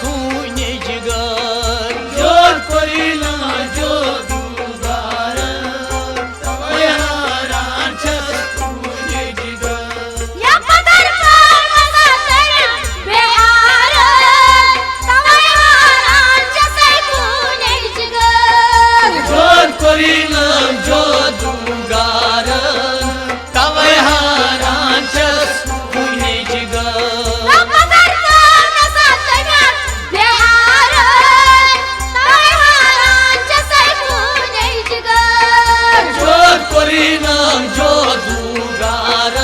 खूने जिगर जोर कोरिना जो दुगार तवय हारान छस खूने जिगर या पदर मसा तर बेहार तवय हारान छस खूने जिगर जोर कोरिना जो दुगार तवय हारान छस खूने जिगर या पदर मसा तर बेहार तवय हारान छस खूने जिगर जोर कोरिना जो दुगार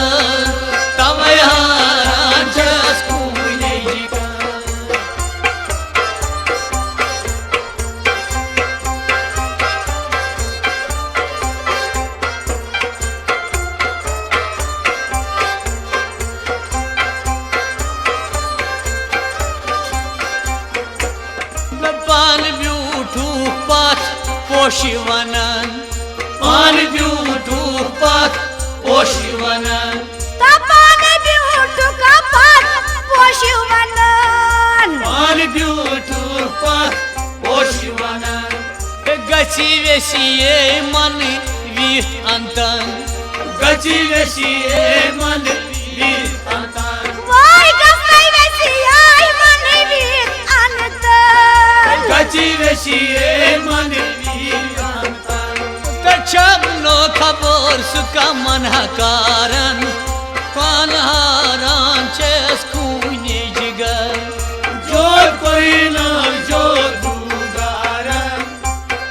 तवय हारान छस खूने जिगर पान ब्यूठू पथ पोशिवनन पान ब्यूठू पथ पोशिवनन तपाने बिहुटु कपात पोशिवनन पान ब्यूठू पथ पोशिवनन गची वेशिये मन वीत अंतन गची वेशिये मन वीर अंतन वाय गसै वेसी आई मने बीत अनतन गची वेशिये मन वीर अंतन कछम नो खबर सुका मन कारण पान हारान छस खूने जिगर जोर कोरिना जो दुगार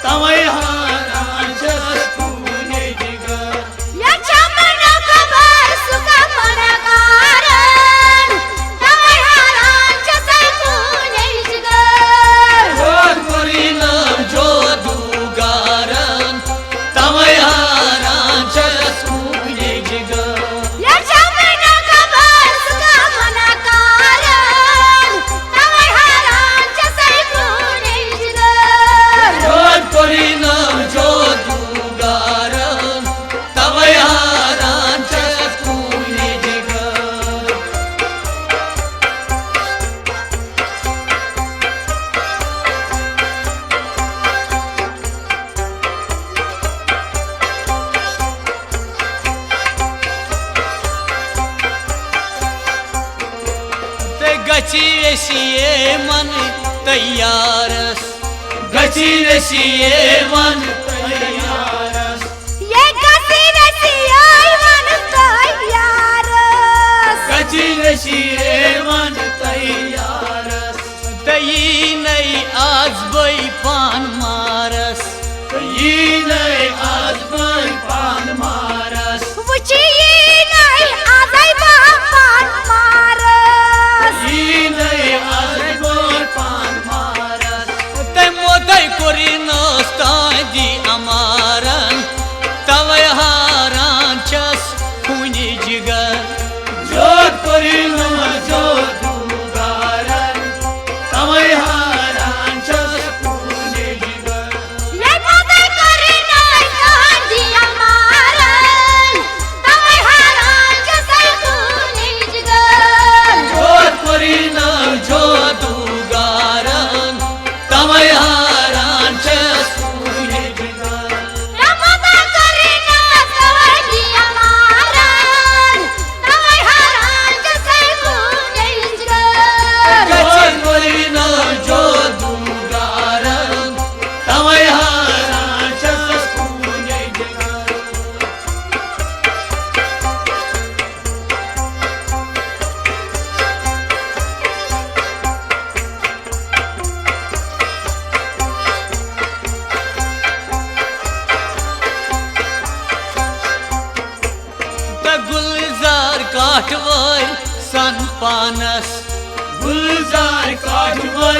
तवय हारान छस खूने जिगर या चमन खबर सुका मन कारण तवय हारान छसै खूने जिगर जोर कोरिना जो दुगार तवय हारान छस खूने जिगर या चमन खबर सुका मन कारण तवय हारान छसै खूने जिगर जोर कोरिना जो दुगार तवय हारान छस खूने जिगर गची वेशिये मन तैयारस गची वेशिये मन तैयारस ये गसी वेसी आई मन तैयारस गची वेशिये मन तैयारस तई नई आज बई पान मारस यी नै आज पण पान मारस वुची नहीं आजै बापान मारस यी नै आज पण पान मारस ते मोदय कोरिनस तादी अमारन तवय हारान छस खूने जिगर जोर कोरिना जो दुगार तवय हारान छस खूने जिगर ये पदर करिना तादी अमारन तवय हारान छसै खूने जिगर जोर कोरिना जो दुगार तवय हारान छस खूने जिगर या पदर करिना तादी अमारन तवय हारान छसै खूने जिगर जोर कोरिना जो दुगार तवय हारान छस खूने जिगर गुलजार काठवर सन पानस गुलजार काठवर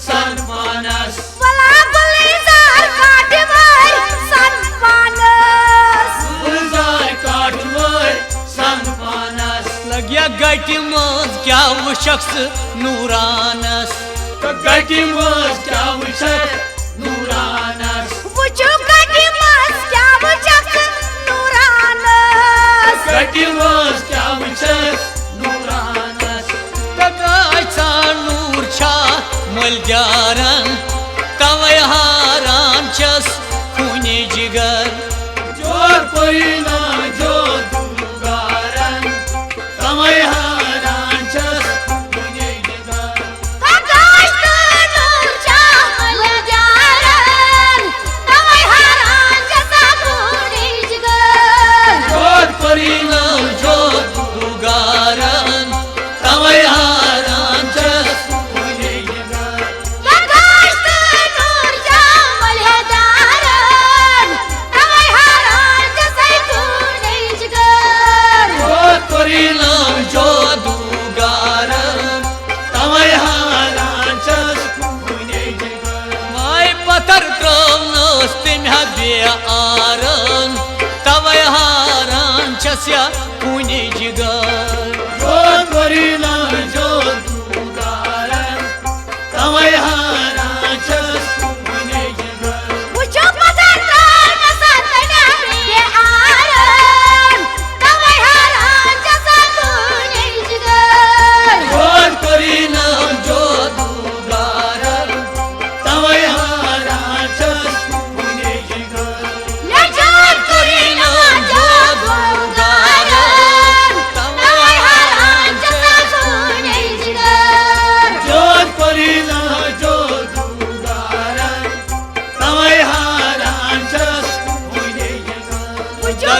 सन पानस भला गुलजार काठवर सन पानस गुलजार काठवर सन पानस लग्या गटी मज क्या वो शख्स नूरानस गटी मज क्या वुचक नूरानस वुचु गटी मस क्या वुचक नूरानस गटी मज क्या वुचक नूरानस तगाचा नूर छा हवलदारन तवै हारान छस खूनी जिगर जोर परिना जोदुगारन तवै हारान छस खूनी जिगर प्रकाश नूर चामल जारन तवै हारान जसा खूनी जिगर जोर परिना जोदुगारन तवै हारान छस खूनी जिगर प्रकाश नूर चामल जारन तवै हारान जसा खूनी जिगर जोर परिना जोदुगारन तवै हारान छस खूनी जिगर माय पत्थर त्रवनस तम्या बेआरन तवै हारान छस्या खूनी जिगर जोर परिना जोदुगारन तवै हारान छस खूनी जिगर उचो पत्थर त्रवनस तम्या बेआरन तवै हारान जसा खूनी जिगर जोर परिना जोदुगारन तवै हारान छस खूनी जिगर नजर करीना जोदुगारन तवै हारान जसा खूनी जिगर जोर परिना जोदुगारन तवै हारान छस खूनी जिगर उचो